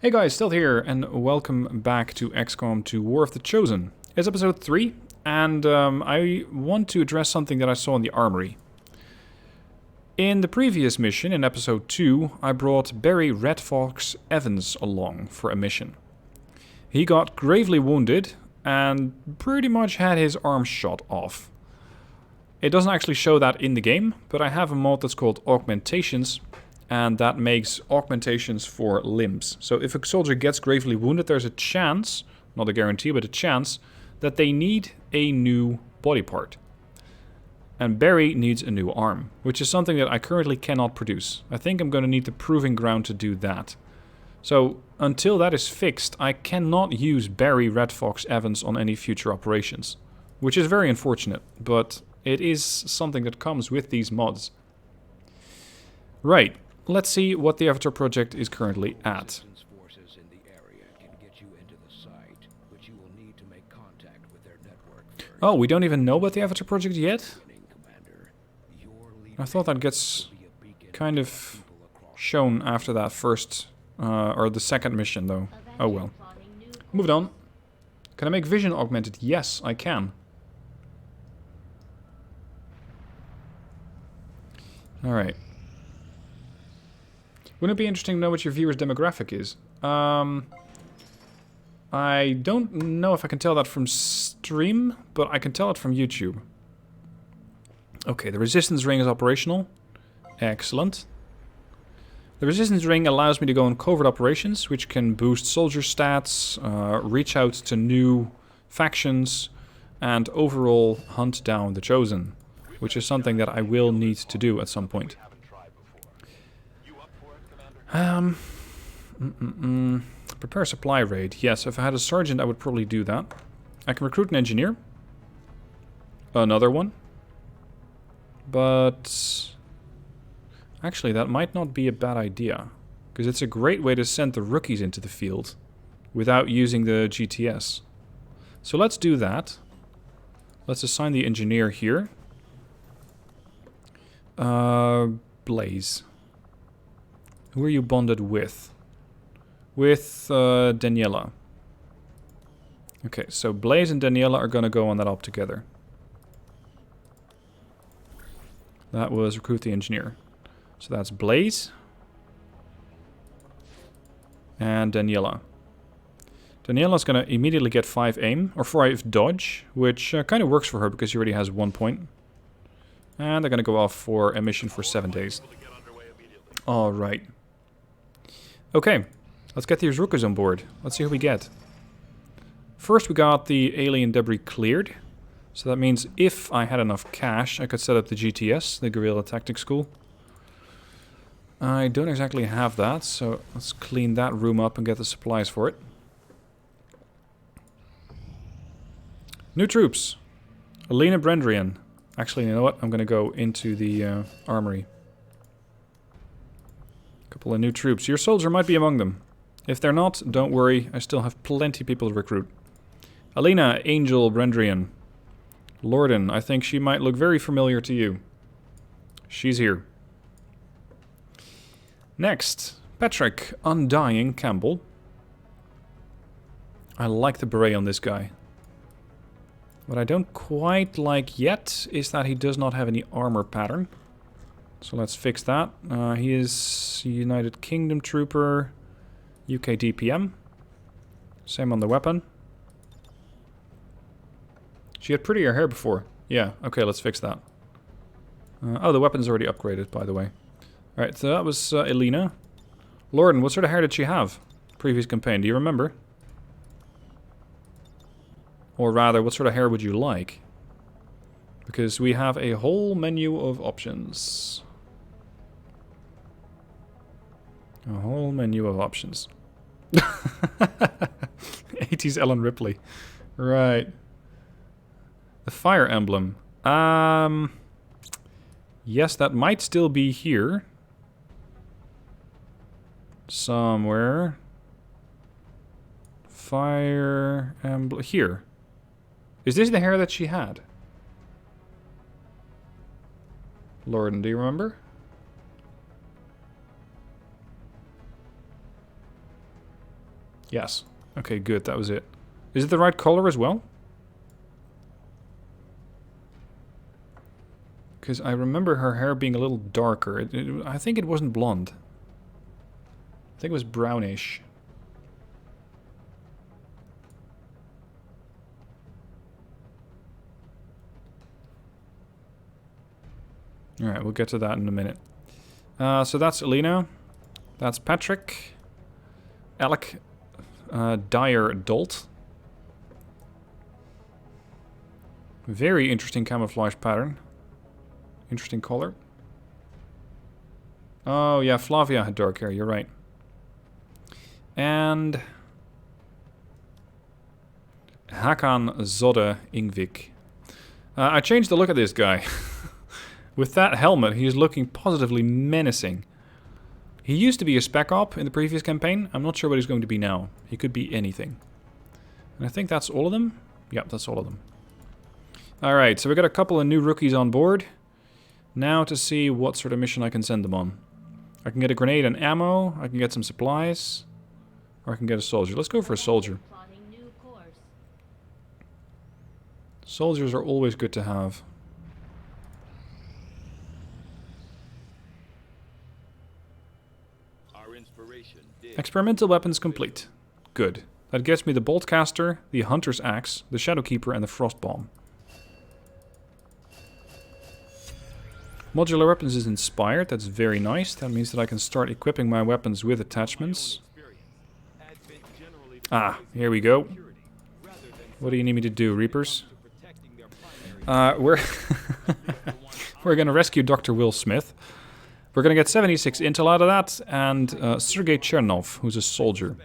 Hey guys, still here, and welcome back to XCOM 2 War of the Chosen. It's episode 3, and I want to address something that I saw in the Armory. In the previous mission, in episode 2, I brought Barry Red Fox Evans along for a mission. He got gravely wounded, and pretty much had his arm shot off. It doesn't actually show that in the game, but I have a mod that's called Augmentations, and that makes augmentations for limbs. So if a soldier gets gravely wounded, there's a chance, not a guarantee, but a chance, that they need a new body part. And Barry needs a new arm, which is something that I currently cannot produce. I think I'm going to need the proving ground to do that. So until that is fixed, I cannot use Barry Red Fox Evans on any future operations. Which is very unfortunate, but it is something that comes with these mods. Right. Let's see what the Avatar project is currently at. Oh, we don't even know about the Avatar project yet? I thought that gets kind of shown after that first, or the second mission though. Oh well. Moving on. Can I make vision augmented? Yes, I can. Alright. Wouldn't it be interesting to know what your viewer's demographic is? I don't know if I can tell that from stream, but I can tell it from YouTube. Okay, the resistance ring is operational. Excellent. The resistance ring allows me to go on covert operations, which can boost soldier stats, reach out to new factions, and overall hunt down the Chosen, which is something that I will need to do at some point. Prepare a supply raid. Yes, if I had a sergeant, I would probably do that. I can recruit an engineer. Another one. But actually, that might not be a bad idea. Because it's a great way to send the rookies into the field without using the GTS. So let's do that. Let's assign the engineer here. Blaze. Who are you bonded with? With Daniela. Okay, so Blaze and Daniela are going to go on that op together. That was recruit the engineer. So that's Blaze. And Daniela. Daniela's going to immediately get 5 aim, or 5 dodge, which kind of works for her because she already has 1 point. And they're going to go off for a mission for 7 days. Alright. Okay, let's get these rookers on board. Let's see who we get. First we got the alien debris cleared. So that means if I had enough cash, I could set up the GTS, the Guerrilla Tactics School. I don't exactly have that, so let's clean that room up and get the supplies for it. New troops. Alina Brendryen. Actually, you know what? I'm going to go into the armory. Couple of new troops. Your soldier might be among them. If they're not, don't worry. I still have plenty of people to recruit. Alina Angel Brendryen. Lorden, I think she might look very familiar to you. She's here. Next, Patrick Undying Campbell. I like the beret on this guy. What I don't quite like yet is that he does not have any armor pattern. So let's fix that. He is United Kingdom Trooper, UK DPM. Same on the weapon. She had prettier hair before. Yeah, okay, let's fix that. Oh, the weapon's already upgraded, by the way. Alright, so that was Elena. Lorden, what sort of hair did she have? Previous campaign, do you remember? Or rather, what sort of hair would you like? Because we have a whole menu of options. A whole menu of options. 80s Ellen Ripley. Right. The fire emblem. Yes, that might still be here. Somewhere. Fire emblem. Here. Is this the hair that she had? Lorden, do you remember? Yes. Okay, good. That was it. Is it the right color as well? Because I remember her hair being a little darker. I think it wasn't blonde. I think it was brownish. Alright, we'll get to that in a minute. So that's Elena. That's Patrick. Alec. Dyer Dolt. Very interesting camouflage pattern. Interesting color. Oh yeah, Flavia had dark hair, you're right. And Hakan Zodde Ingvik. I changed the look of this guy. With that helmet, he is looking positively menacing. He used to be a spec op in the previous campaign. I'm not sure what he's going to be now. He could be anything. And I think that's all of them. Yep, that's all of them. Alright, so we got a couple of new rookies on board. Now to see what sort of mission I can send them on. I can get a grenade and ammo. I can get some supplies. Or I can get a soldier. Let's go for a soldier. Soldiers are always good to have. Experimental weapons complete. Good. That gets me the Boltcaster, the Hunter's Axe, the Shadowkeeper, and the Frost Bomb. Modular weapons is inspired. That's very nice. That means that I can start equipping my weapons with attachments. Ah, here we go. What do you need me to do, Reapers? We're going to rescue Dr. Will Smith. We're going to get 76 intel out of that, and Sergei Chernov, who's a soldier.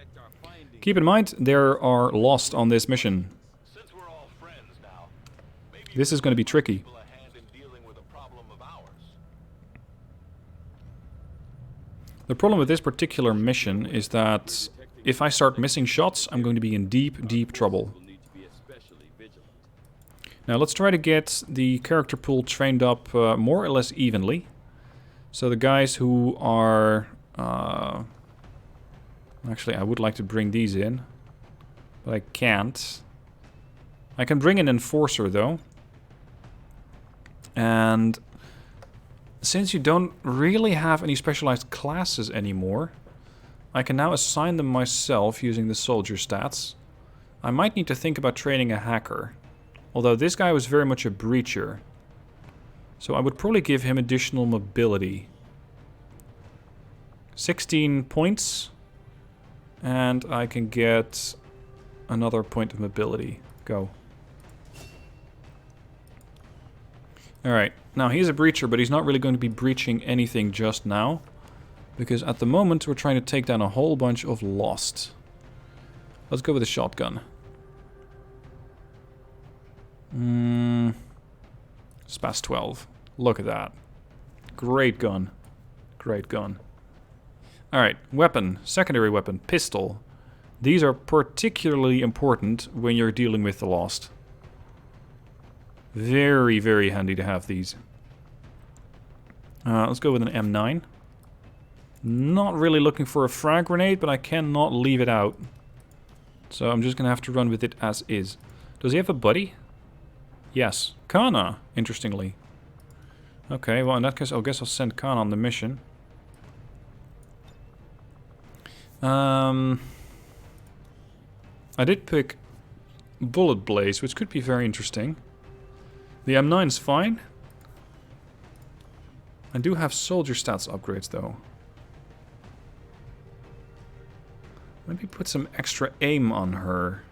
Keep in mind, there are lost on this mission. This is going to be tricky. The problem with this particular mission is that if I start missing shots, I'm going to be in deep, deep trouble. Now let's try to get the character pool trained up more or less evenly. So the guys who are... actually, I would like to bring these in. But I can't. I can bring an enforcer, though. And since you don't really have any specialized classes anymore, I can now assign them myself using the soldier stats. I might need to think about training a hacker. Although this guy was very much a breacher. So I would probably give him additional mobility. 16 points. And I can get another point of mobility. Go. Alright, now he's a breacher, but he's not really going to be breaching anything just now. Because at the moment we're trying to take down a whole bunch of Lost. Let's go with a shotgun. Spas 12. Look at that. Great gun. Great gun. Alright, weapon. Secondary weapon. Pistol. These are particularly important when you're dealing with the Lost. Very, very handy to have these. Let's go with an M9. Not really looking for a frag grenade, but I cannot leave it out. So I'm just going to have to run with it as is. Does he have a buddy? Yes. Kana, interestingly. Okay, well in that case I guess I'll send Kana on the mission. I did pick Bullet Blaze, which could be very interesting. The M9's fine. I do have soldier stats upgrades though. Maybe put some extra aim on her.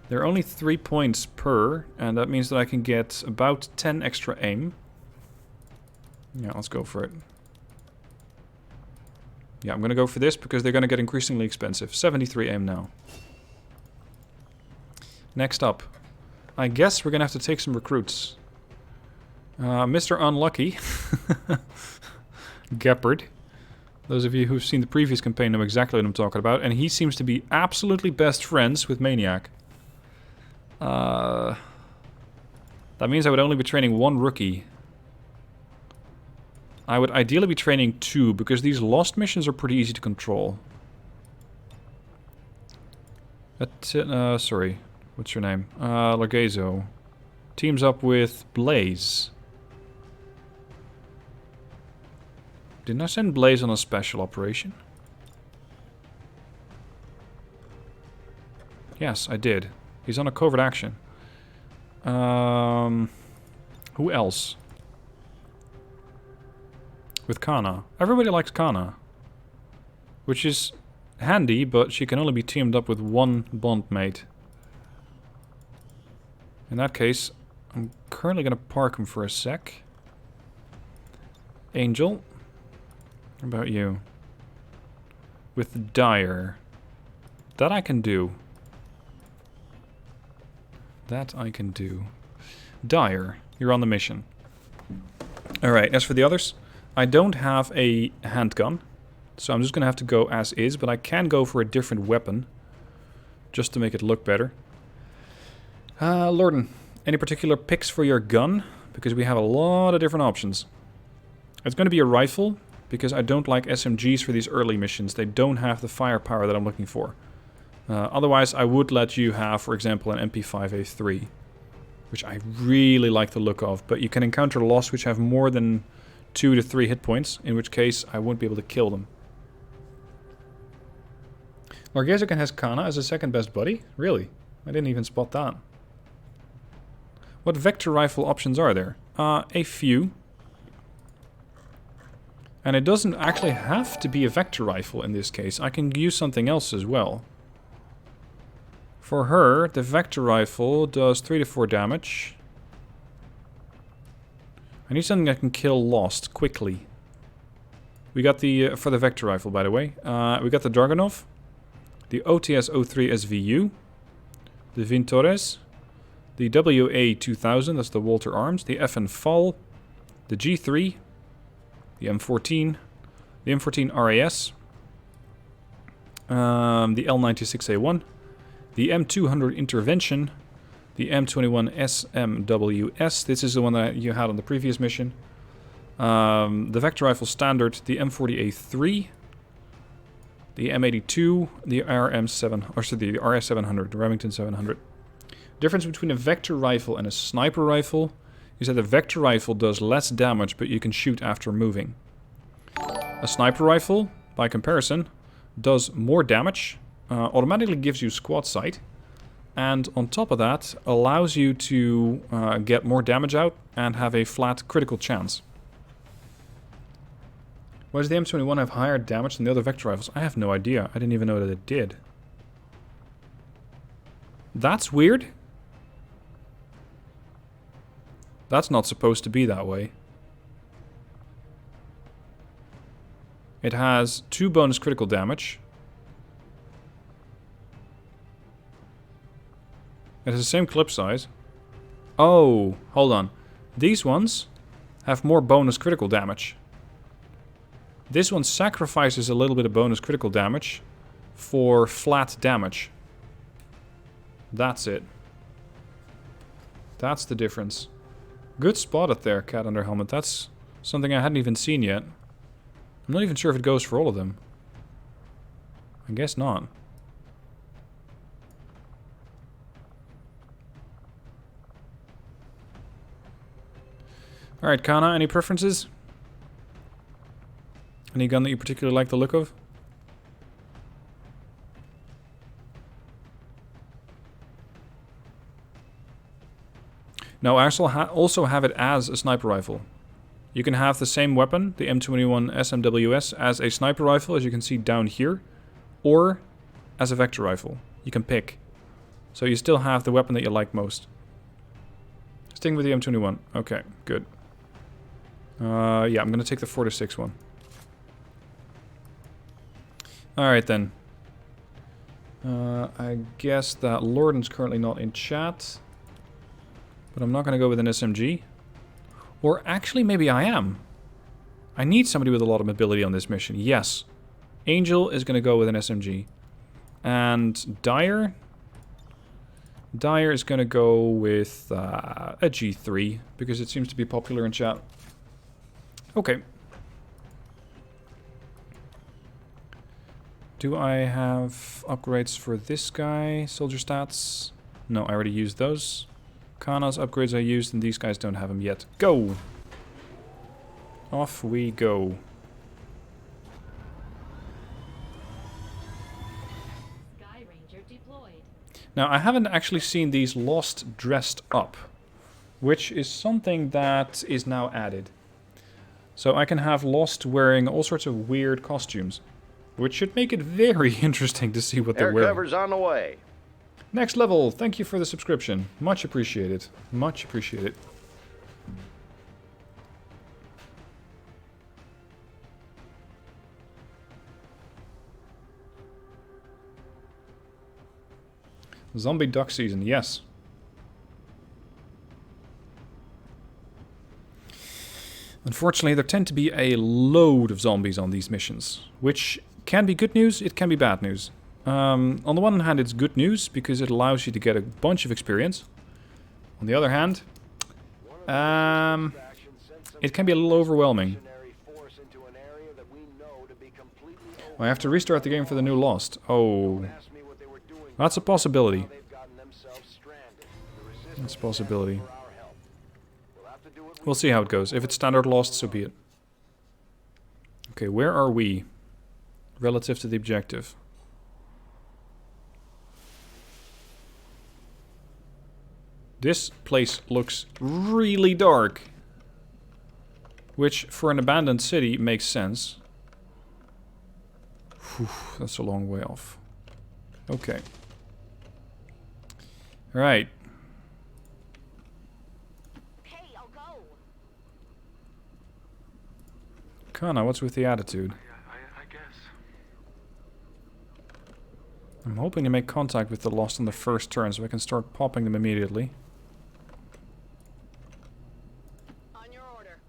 There are only 3 points per, and that means that I can get about 10 extra aim. Yeah, let's go for it. Yeah, I'm gonna go for this because they're gonna get increasingly expensive. 73 aim now. Next up. I guess we're gonna have to take some recruits. Mr. Unlucky. Geppard. Those of you who've seen the previous campaign know exactly what I'm talking about. And he seems to be absolutely best friends with Maniac. That means I would only be training one rookie. I would ideally be training 2, because these Lost missions are pretty easy to control. Sorry, what's your name? Largazo. Teams up with Blaze. Didn't I send Blaze on a special operation? Yes, I did. He's on a covert action. Who else? With Kana. Everybody likes Kana. Which is handy, but she can only be teamed up with one bondmate. In that case, I'm currently going to park him for a sec. Angel. How about you? With Dyer. That I can do. That I can do. Dyer, you're on the mission. Alright, as for the others, I don't have a handgun. So I'm just going to have to go as is, but I can go for a different weapon. Just to make it look better. Lorden, any particular picks for your gun? Because we have a lot of different options. It's going to be a rifle, because I don't like SMGs for these early missions. They don't have the firepower that I'm looking for. Otherwise, I would let you have, for example, an MP5A3. Which I really like the look of. But you can encounter loss which have more than 2 to 3 hit points. In which case, I won't be able to kill them. Largazokan has Kana as a second best buddy? Really? I didn't even spot that. What vector rifle options are there? A few. And it doesn't actually have to be a vector rifle in this case. I can use something else as well. For her, the vector rifle does 3 to 4 damage. I need something that can kill Lost quickly. We got the, for the vector rifle by the way, we got the Dragunov, the OTS-03 SVU, the Vintores, the WA-2000, that's the Walter Arms, the FN Fall, the G3, the M14, the M14 RAS, the L96A1, the M200 Intervention, the M21 SMWS, this is the one that you had on the previous mission, the Vector Rifle Standard, the M40A3, the M82, the RM7, or sorry, the RS700, the Remington 700. Difference between a vector rifle and a sniper rifle is that the vector rifle does less damage, but you can shoot after moving. A sniper rifle, by comparison, does more damage, automatically gives you squad sight, and on top of that, allows you to get more damage out and have a flat critical chance. Why does the M21 have higher damage than the other vector rifles? I have no idea. I didn't even know that it did. That's weird. That's not supposed to be that way. It has 2 bonus critical damage. It has the same clip size. Oh, hold on. These ones have more bonus critical damage. This one sacrifices a little bit of bonus critical damage for flat damage. That's it. That's the difference. Good spot up there, Cat Under Helmet. That's something I hadn't even seen yet. I'm not even sure if it goes for all of them. I guess not. Alright, Kana, any preferences? Any gun that you particularly like the look of? No, I also have it as a sniper rifle. You can have the same weapon, the M21 SMWS, as a sniper rifle, as you can see down here, or as a vector rifle. You can pick. So you still have the weapon that you like most. Sticking with the M21. Okay, good. Yeah, I'm going to take the 4-6 one. Alright then. I guess that Lorden's currently not in chat. But I'm not going to go with an SMG. Or actually, maybe I am. I need somebody with a lot of mobility on this mission. Yes. Angel is going to go with an SMG. And Dyer? Dyer is going to go with a G3. Because it seems to be popular in chat. Okay. Do I have upgrades for this guy? Soldier stats? No, I already used those. Kana's upgrades I used, and these guys don't have them yet. Go! Off we go. Sky Ranger deployed. Now, I haven't actually seen these Lost dressed up, which is something that is now added. So I can have Lost wearing all sorts of weird costumes, which should make it very interesting to see what they're wearing. Air cover's on the way. Next level, thank you for the subscription. Much appreciated. Much appreciated. Zombie duck season, yes. Unfortunately, there tend to be a load of zombies on these missions, which can be good news, it can be bad news. On the one hand, it's good news because it allows you to get a bunch of experience. On the other hand, it can be a little overwhelming. I have to restart the game for the new Lost. Oh, that's a possibility. That's a possibility. We'll see how it goes. If it's standard Lost, so be it. Okay, where are we relative to the objective? This place looks really dark, which for an abandoned city makes sense. Whew, that's a long way off. Okay. Alright. Hey, I'll go. Kana, what's with the attitude? I guess. I'm hoping to make contact with the Lost on the first turn so I can start popping them immediately. On your order.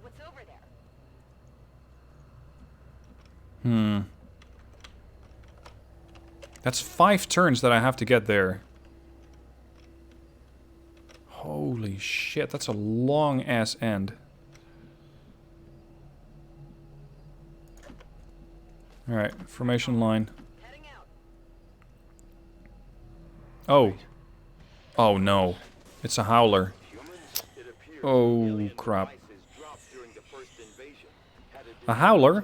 What's over there? That's 5 turns that I have to get there. Holy shit, that's a long ass end. Alright, formation line. Heading out. Oh. Oh no. It's a howler. Oh crap. A howler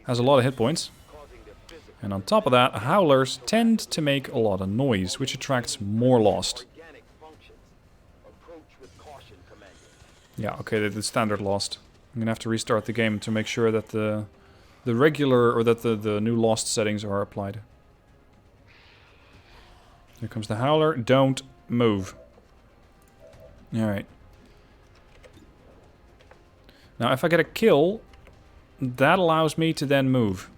has a lot of hit points. And on top of that, howlers tend to make a lot of noise, which attracts more Lost. Yeah, okay, the standard Lost. I'm gonna have to restart the game to make sure that the regular, or that the new Lost settings are applied. Here comes the howler. Don't move. Alright. Now, if I get a kill, that allows me to then move.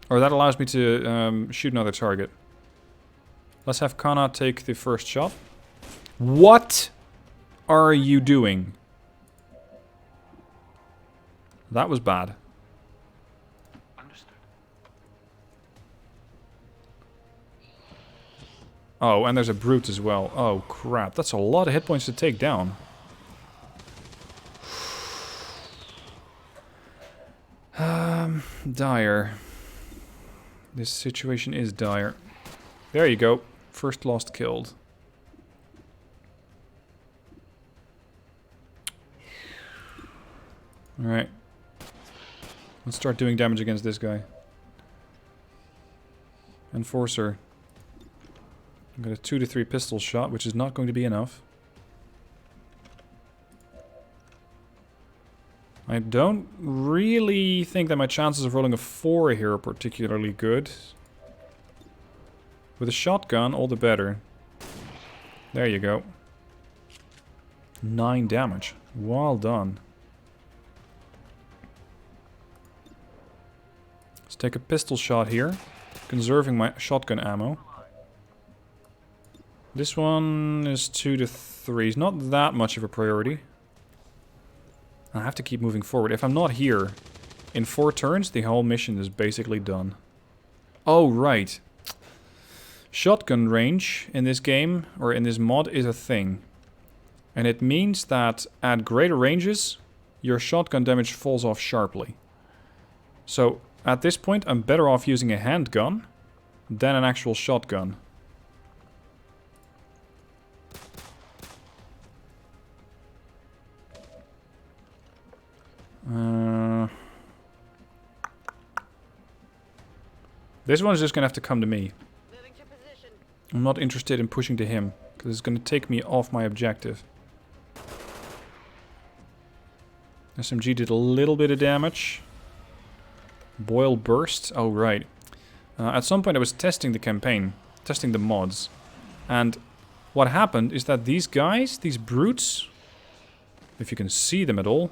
Or that allows me to shoot another target. Let's have Kana take the first shot. What are you doing? That was bad. Understood. Oh, and there's a brute as well. Oh, crap. That's a lot of hit points to take down. Dire. This situation is dire. There you go. First Lost killed. Alright. Let's start doing damage against this guy. Enforcer. I've got a 2 to 3 pistol shot, which is not going to be enough. I don't really think that my chances of rolling a 4 here are particularly good. With a shotgun, all the better. There you go. 9 damage. Well done. Let's take a pistol shot here, conserving my shotgun ammo. This one is 2 to 3. It's not that much of a priority. I have to keep moving forward. If I'm not here in 4 turns, the whole mission is basically done. Oh, right. Shotgun range in this game, or in this mod, is a thing. And it means that at greater ranges, your shotgun damage falls off sharply. So at this point, I'm better off using a handgun than an actual shotgun. This one's just gonna have to come to me. Moving to position. I'm not interested in pushing to him, because it's gonna take me off my objective. SMG did a little bit of damage. Boil burst. Oh, right. At some point I was testing the campaign, testing the mods. And what happened is that these guys, these brutes, if you can see them at all,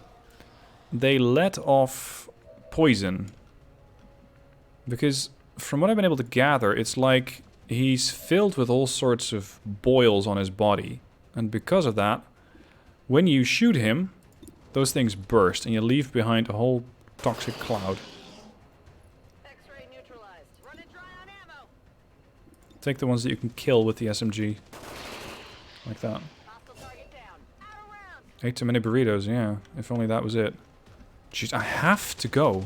they let off poison. Because from what I've been able to gather, it's like he's filled with all sorts of boils on his body. And because of that, when you shoot him, those things burst and you leave behind a whole toxic cloud. X-ray neutralized. Running dry on ammo. Take the ones that you can kill with the SMG. Like that. Hostile target down. Out of round. Ate too many burritos, yeah. If only that was it. Jeez, I have to go.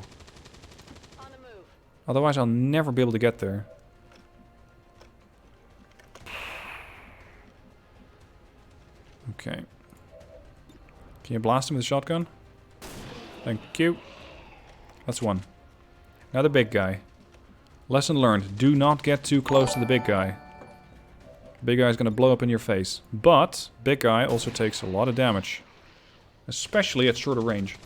On the move. Otherwise I'll never be able to get there. Okay. Can you blast him with a shotgun? Thank you. That's one. Now the big guy. Lesson learned. Do not get too close to the big guy. Big guy's gonna blow up in your face. But big guy also takes a lot of damage. Especially at shorter range.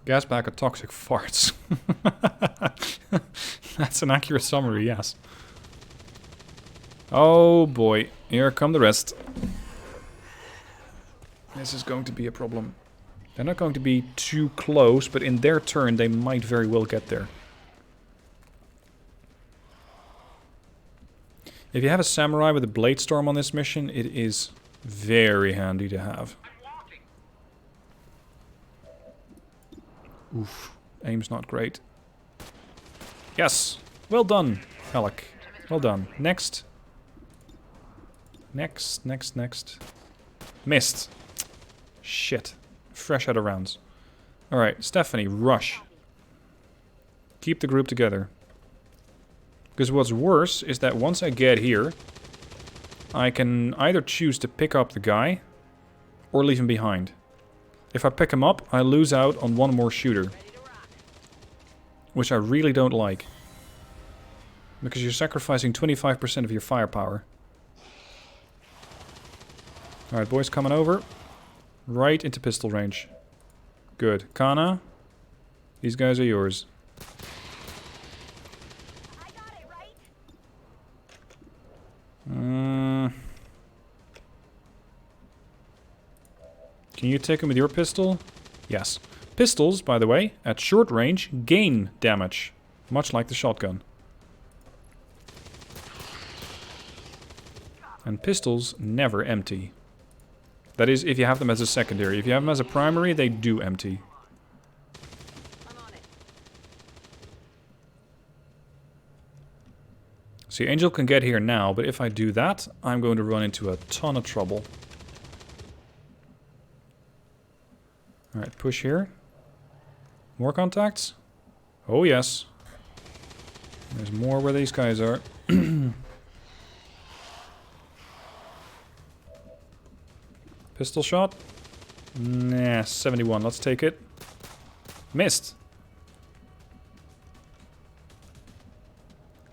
Gas bag of toxic farts. That's an accurate summary, yes. Oh boy. Here come the rest. This is going to be a problem. They're not going to be too close, but in their turn they might very well get there. If you have a samurai with a blade storm on this mission, it is very handy to have. Oof. Aim's not great. Yes! Well done, Alec. Well done. Next. Next. Missed. Shit. Fresh out of rounds. Alright, Stephanie, rush. Keep the group together. Because what's worse is that once I get here, I can either choose to pick up the guy or leave him behind. If I pick him up, I lose out on one more shooter. Which I really don't like. Because you're sacrificing 25% of your firepower. Alright, boys, coming over. Right into pistol range. Good. Kana, these guys are yours. I got it, right? Can you take him with your pistol? Yes. Pistols, by the way, at short range, gain damage. Much like the shotgun. And pistols never empty. That is, if you have them as a secondary. If you have them as a primary, they do empty. I'm on it. See, Angel can get here now, but if I do that, I'm going to run into a ton of trouble. Alright, push here. More contacts? Oh yes. There's more where these guys are. Pistol shot? Nah, 71. Let's take it. Missed.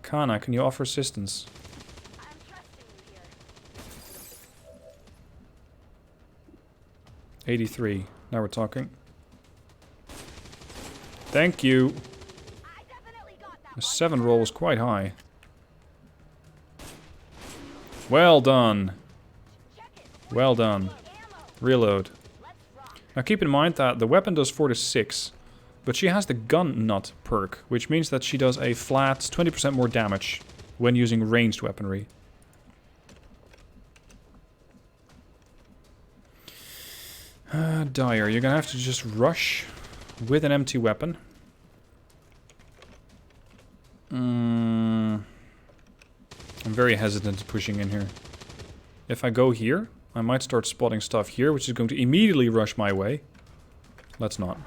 Kana, can you offer assistance? I'm trusting you here. 83. Now we're talking. Thank you. I definitely got that The one. 7 roll was quite high. Well done. Check it. Well done. Ammo. Reload. Let's rock. Now keep in mind that the weapon does 4 to 6, but she has the gun nut perk, which means that she does a flat 20% more damage when using ranged weaponry. Dyer, you're gonna have to just rush with an empty weapon. I'm very hesitant pushing in here. If I go here, I might start spotting stuff here, which is going to immediately rush my way. Let's not.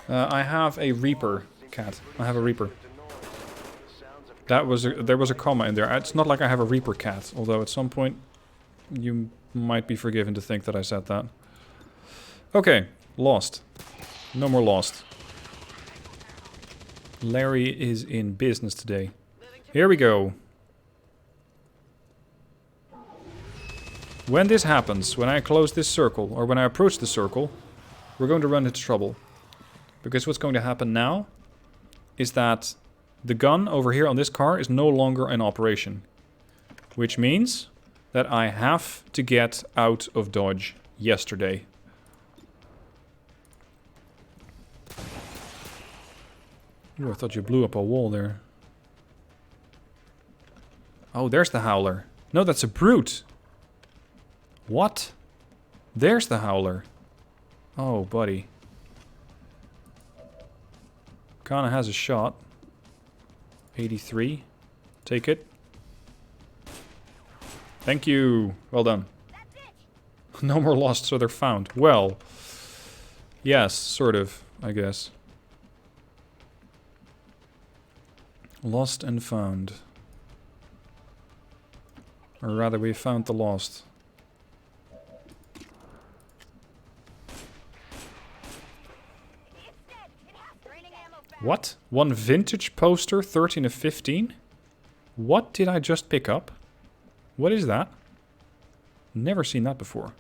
I have a Reaper cat. I have a Reaper. There was a comma in there. It's not like I have a Reaper cat, although at some point you might be forgiven to think that I said that. Okay, lost. No more lost. Larry is in business today. Here we go. When this happens, when I close this circle, or when I approach the circle, we're going to run into trouble. Because what's going to happen now is that the gun over here on this car is no longer in operation. Which means that I have to get out of Dodge yesterday. Ooh, I thought you blew up a wall there. Oh, there's the Howler. No, that's a Brute. What? There's the Howler. Oh, buddy. Kana has a shot. 83. Take it. Thank you. Well done. No more lost, so they're found. Well. Yes, sort of, I guess. Lost and found. Or rather, we found the lost. What? One vintage poster, 13 of 15? What did I just pick up? What is that? Never seen that before.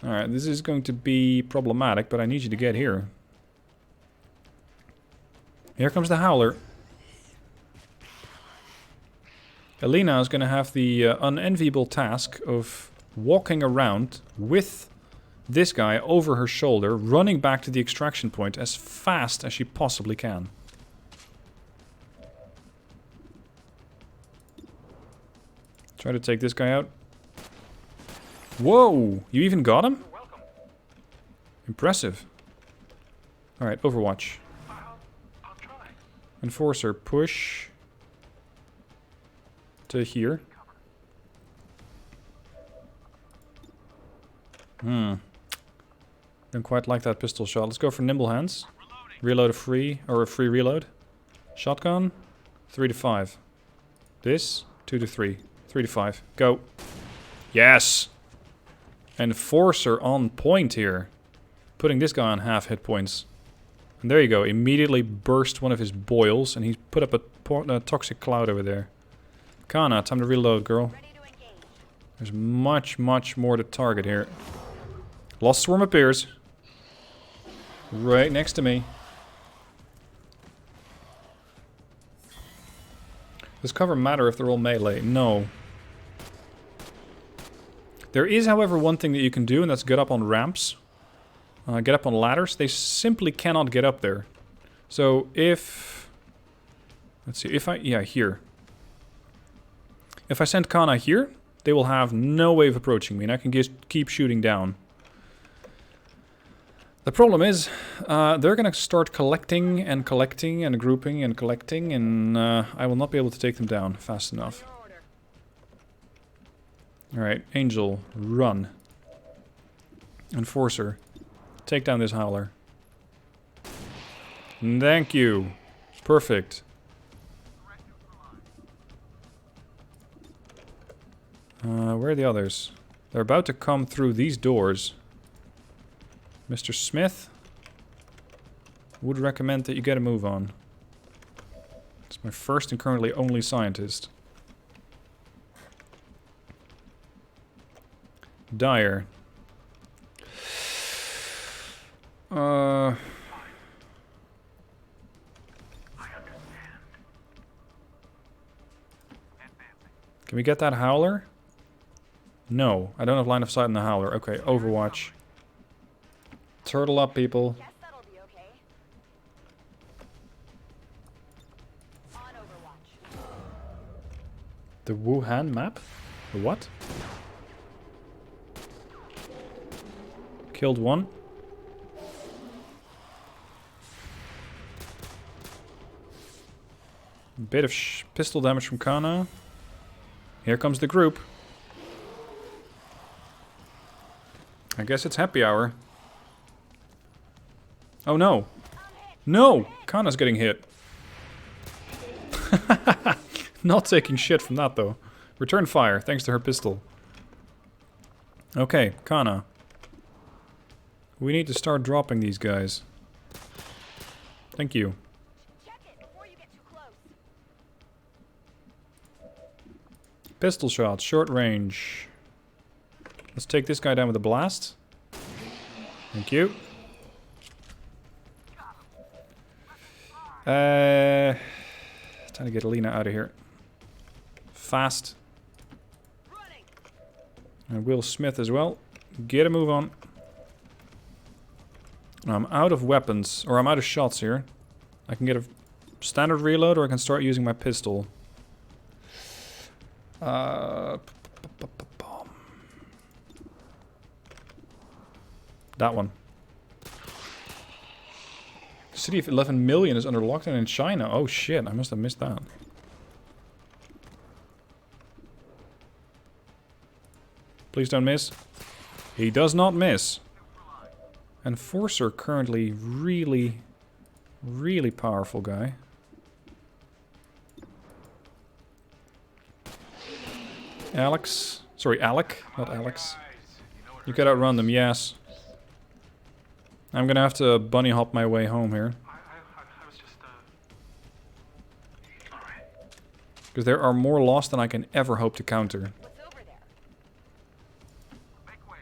Alright, this is going to be problematic, but I need you to get here. Here comes the Howler. Elena is going to have the unenviable task of walking around with this guy over her shoulder, running back to the extraction point as fast as she possibly can. Try to take this guy out. Whoa! You even got him? Impressive. Alright, Overwatch. I'll try. Enforcer, push to here. Don't quite like that pistol shot. Let's go for nimble hands. Reload a free, or a free reload. Shotgun, 3 to 5. This, 2 to 3. 3 to 5. Go. Yes! Enforcer on point here. Putting this guy on half hit points. And there you go. Immediately burst one of his boils, and he's put up a toxic cloud over there. Kana, time to reload, girl. There's much, much more to target here. Lost Swarm appears. Right next to me. Does cover matter if they're all melee? No. There is, however, one thing that you can do, and that's get up on ramps. Get up on ladders. They simply cannot get up there. So if... Let's see, if I... Yeah, here. If I send Kana here, they will have no way of approaching me, and I can just keep shooting down. The problem is, they're gonna start collecting and collecting and grouping and collecting, and I will not be able to take them down fast enough. Alright, Angel, run. Enforcer, take down this Howler. Thank you. Perfect. Where are the others? They're about to come through these doors. Mr. Smith, would recommend that you get a move on. It's my first and currently only scientist. Dyer. Can we get that Howler? No, I don't have line of sight on the Howler. Okay, Overwatch. Turtle up, people. Guess that'll be okay. On Overwatch. The Wuhan map? The what? Killed one. Bit of pistol damage from Kana. Here comes the group. I guess it's happy hour. Oh no. No! Kana's getting hit. Not taking shit from that though. Return fire, thanks to her pistol. Okay, Kana. We need to start dropping these guys. Thank you. Check it before you get too close. Pistol shots, short range. Let's take this guy down with a blast. Thank you. Time to get Alina out of here. Fast. Running. And Will Smith as well. Get a move on. I'm out of weapons, or I'm out of shots here. I can get a standard reload, or I can start using my pistol. That one. The city of 11 million is under lockdown in China. Oh shit, I must have missed that. Please don't miss. He does not miss. Enforcer currently really, really powerful guy. Alex. Sorry, Alec, not Alex. You could outrun them, yes. I'm gonna have to bunny hop my way home here. I was just, alright. Because there are more lost than I can ever hope to counter. What's over there? Make way.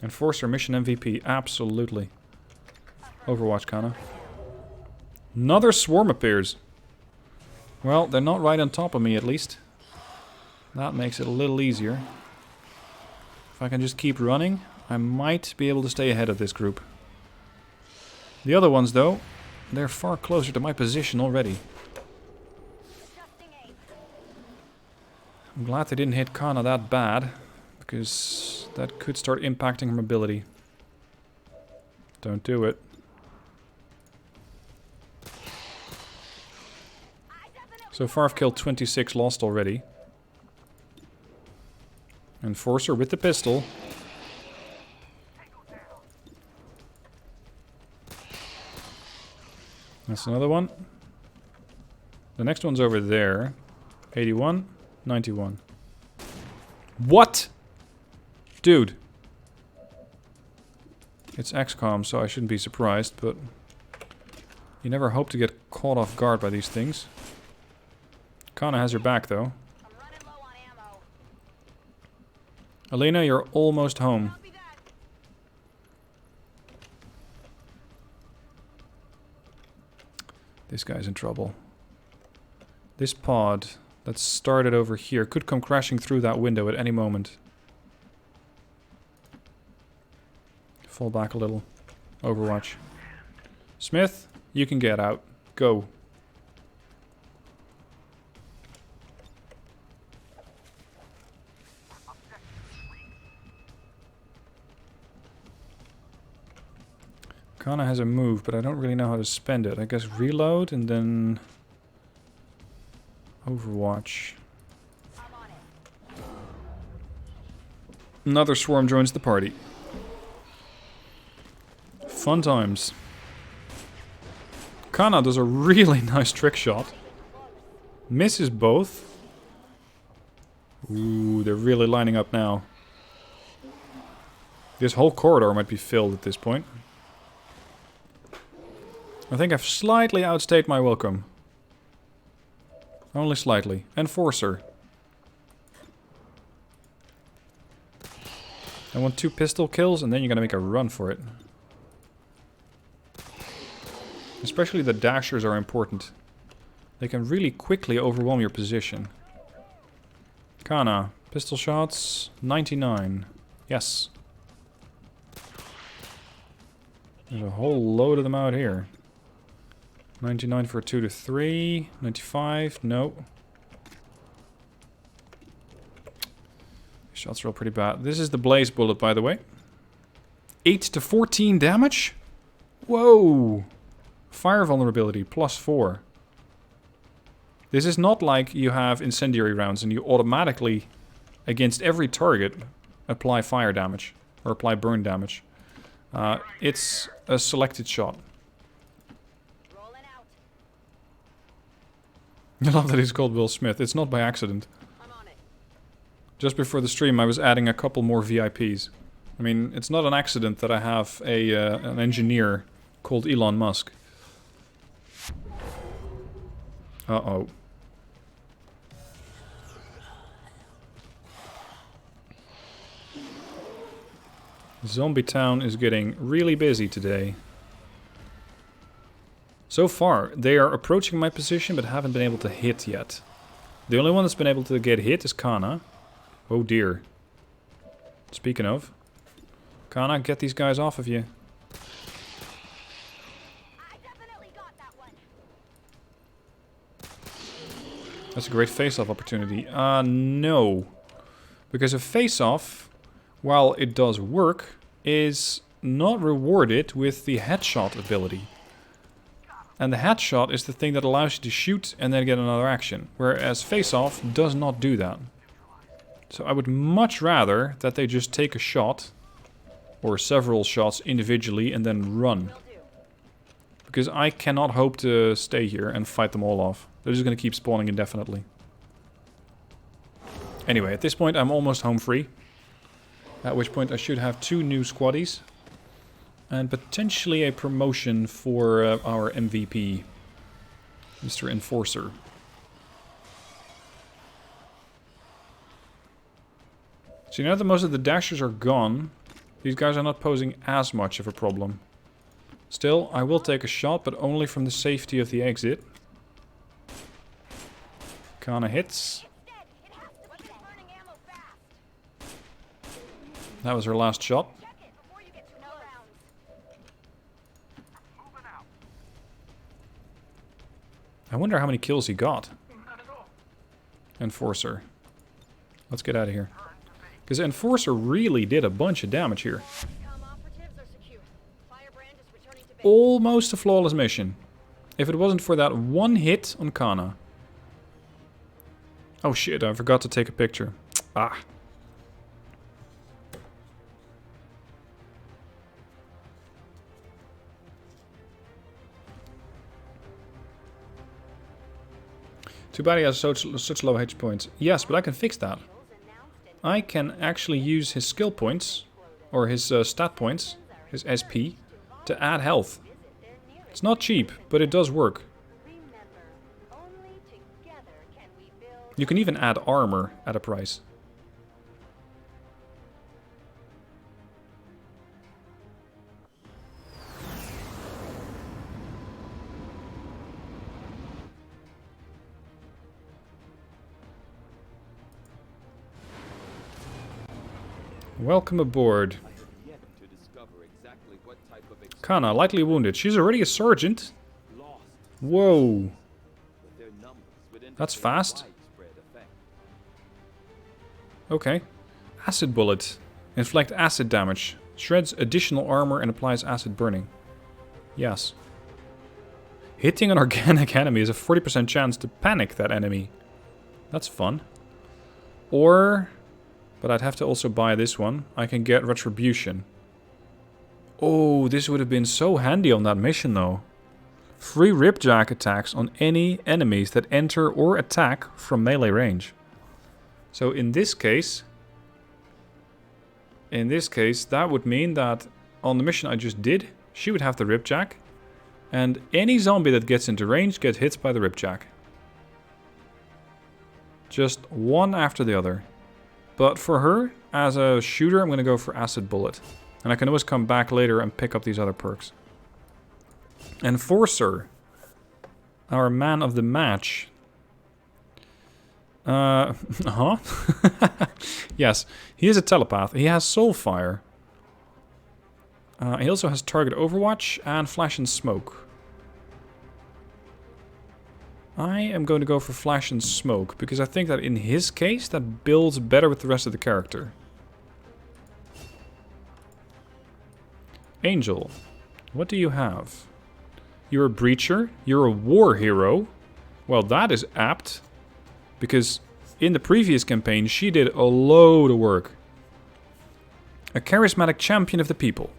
Enforcer mission MVP, absolutely. Overwatch, Kana. Another swarm appears. Well, they're not right on top of me at least. That makes it a little easier. If I can just keep running, I might be able to stay ahead of this group. The other ones, though, they're far closer to my position already. Adjusting aim. I'm glad they didn't hit Kana that bad, because that could start impacting her mobility. Don't do it. So far I've killed 26 lost already. Enforcer with the pistol. That's another one. The next one's over there. 81, 91. What? Dude. It's XCOM, so I shouldn't be surprised, but you never hope to get caught off guard by these things. Kana has your back, though. I'm running low on ammo. Alina, you're almost home. Copy that. This guy's in trouble. This pod that started over here could come crashing through that window at any moment. Fall back a little. Overwatch. Smith, you can get out. Go. Kana has a move, but I don't really know how to spend it. I guess reload and then Overwatch. I'm on it. Another swarm joins the party. Fun times. Kana does a really nice trick shot. Misses both. Ooh, they're really lining up now. This whole corridor might be filled at this point. I think I've slightly outstayed my welcome. Only slightly. Enforcer. I want 2 pistol kills and then you're gonna make a run for it. Especially the dashers are important. They can really quickly overwhelm your position. Kana. Pistol shots. 99. Yes. There's a whole load of them out here. 99 for 2 to 3. 95. No. Shots roll pretty bad. This is the blaze bullet, by the way. 8 to 14 damage? Whoa! Fire vulnerability, +4. This is not like you have incendiary rounds and you automatically, against every target, apply fire damage. Or apply burn damage. It's a selected shot. Rolling out. I love that he's called Will Smith. It's not by accident. I'm on it. Just before the stream I was adding a couple more VIPs. I mean, it's not an accident that I have an engineer called Elon Musk. Uh-oh. Zombie Town is getting really busy today. So far, they are approaching my position but haven't been able to hit yet. The only one that's been able to get hit is Kana. Oh dear. Speaking of, Kana, get these guys off of you. I definitely got that one. That's a great face-off opportunity. No. Because a face-off, while it does work, is not rewarded with the headshot ability. And the headshot is the thing that allows you to shoot and then get another action. Whereas face-off does not do that. So I would much rather that they just take a shot, or several shots individually, and then run. Because I cannot hope to stay here and fight them all off. They're just going to keep spawning indefinitely. Anyway, at this point I'm almost home free. At which point I should have 2 new squaddies. And potentially a promotion for our MVP, Mr. Enforcer. So now that most of the dashers are gone, these guys are not posing as much of a problem. Still, I will take a shot, but only from the safety of the exit. Kana hits. That was her last shot. I wonder how many kills he got. Enforcer. Let's get out of here. Because Enforcer really did a bunch of damage here. Almost a flawless mission. If it wasn't for that one hit on Kana. Oh shit, I forgot to take a picture. Ah. Too bad he has such low HP points. Yes, but I can fix that. I can actually use his skill points, or his stat points, his SP, to add health. It's not cheap, but it does work. You can even add armor at a price. Welcome aboard. Kana, lightly wounded. She's already a sergeant. Whoa. That's fast. Okay. Acid bullet. Inflict acid damage. Shreds additional armor and applies acid burning. Yes. Hitting an organic enemy is a 40% chance to panic that enemy. That's fun. Or... but I'd have to also buy this one. I can get Retribution. Oh, this would have been so handy on that mission though. Free ripjack attacks on any enemies that enter or attack from melee range. So in this case, that would mean that on the mission I just did, she would have the ripjack. And any zombie that gets into range gets hit by the ripjack. Just one after the other. But for her, as a shooter, I'm going to go for Acid Bullet. And I can always come back later and pick up these other perks. Enforcer. Our man of the match. Yes, he is a telepath. He has Soulfire. He also has Target Overwatch and Flash and Smoke. I am going to go for Flash and Smoke, because I think that in his case, that builds better with the rest of the character. Angel, what do you have? You're a breacher. You're a war hero. Well, that is apt. Because in the previous campaign, she did a load of work. A charismatic champion of the people.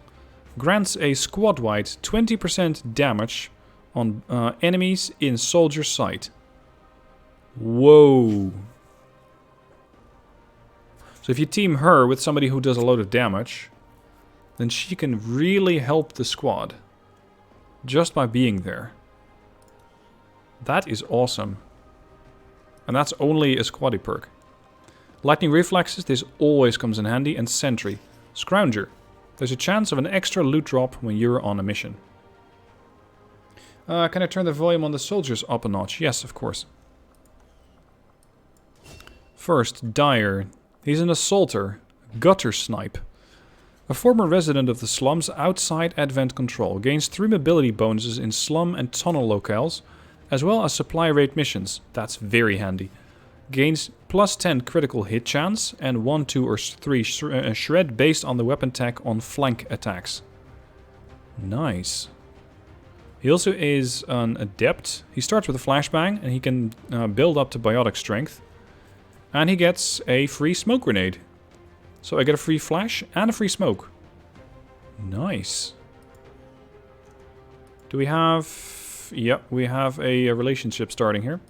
Grants a squad-wide 20% damage on enemies in soldier sight. Whoa. So if you team her with somebody who does a load of damage, then she can really help the squad. Just by being there. That is awesome. And that's only a squaddy perk. Lightning reflexes, this always comes in handy. And sentry. Scrounger. There's a chance of an extra loot drop when you're on a mission. Can I turn the volume on the soldiers up a notch? Yes, of course. First, Dyer. He's an assaulter. Gutter snipe. A former resident of the slums outside Advent Control. Gains 3 mobility bonuses in slum and tunnel locales, as well as supply rate missions. That's very handy. Gains plus 10 critical hit chance and 1, 2 or 3 shred based on the weapon tech on flank attacks. Nice. He also is an adept. He starts with a flashbang and he can build up to biotic strength. And he gets a free smoke grenade. So I get a free flash and a free smoke. Nice. Do we have... Yep, we have a relationship starting here.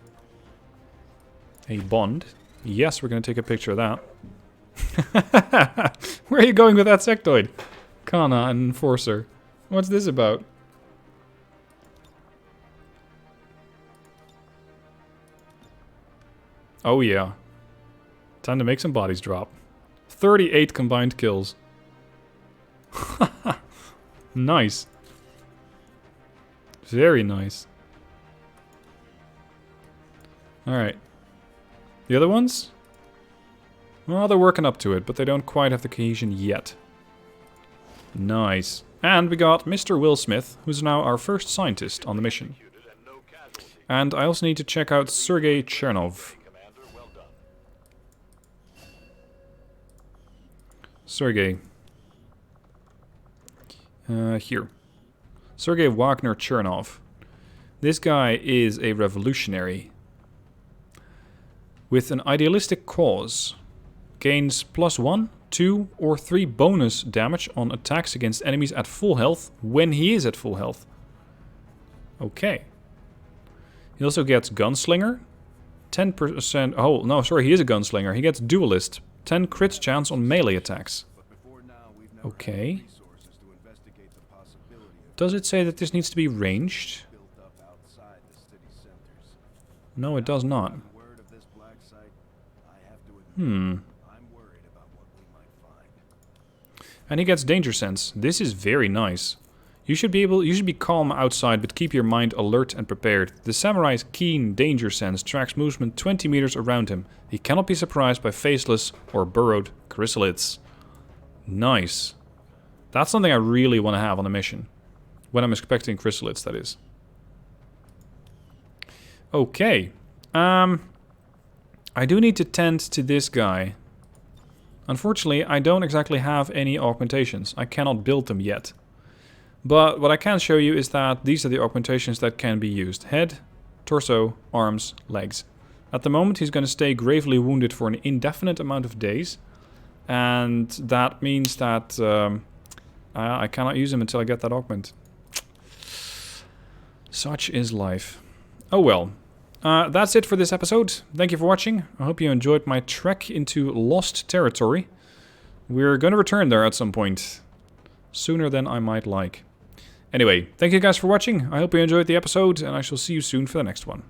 A bond. Yes, we're going to take a picture of that. Where are you going with that sectoid? Kana, an enforcer. What's this about? Oh yeah. Time to make some bodies drop. 38 combined kills. Nice. Very nice. Alright. The other ones? Well, they're working up to it, but they don't quite have the cohesion yet. Nice. And we got Mr. Will Smith, who's now our first scientist on the mission. And I also need to check out Sergei Chernov. Sergei. Here. Sergei Wagner Chernov. This guy is a revolutionary. With an idealistic cause. Gains plus 1, 2 or 3 bonus damage on attacks against enemies at full health when he is at full health. Okay. He also gets Gunslinger. 10%... Oh, no, sorry, he is a Gunslinger. He gets Duelist. 10 crits chance on melee attacks. Okay. Does it say that this needs to be ranged? No, it does not. And he gets Danger Sense. This is very nice. You should be calm outside, but keep your mind alert and prepared. The samurai's keen Danger Sense tracks movement 20 meters around him. He cannot be surprised by faceless or burrowed chrysalids. Nice. That's something I really want to have on a mission. When I'm expecting chrysalids, that is. Okay. I do need to tend to this guy. Unfortunately, I don't exactly have any augmentations. I cannot build them yet. But what I can show you is that these are the augmentations that can be used. Head, torso, arms, legs. At the moment, he's going to stay gravely wounded for an indefinite amount of days. And that means that I cannot use him until I get that augment. Such is life. Oh well. That's it for this episode. Thank you for watching. I hope you enjoyed my trek into lost territory. We're going to return there at some point. Sooner than I might like. Anyway, thank you guys for watching. I hope you enjoyed the episode, and I shall see you soon for the next one.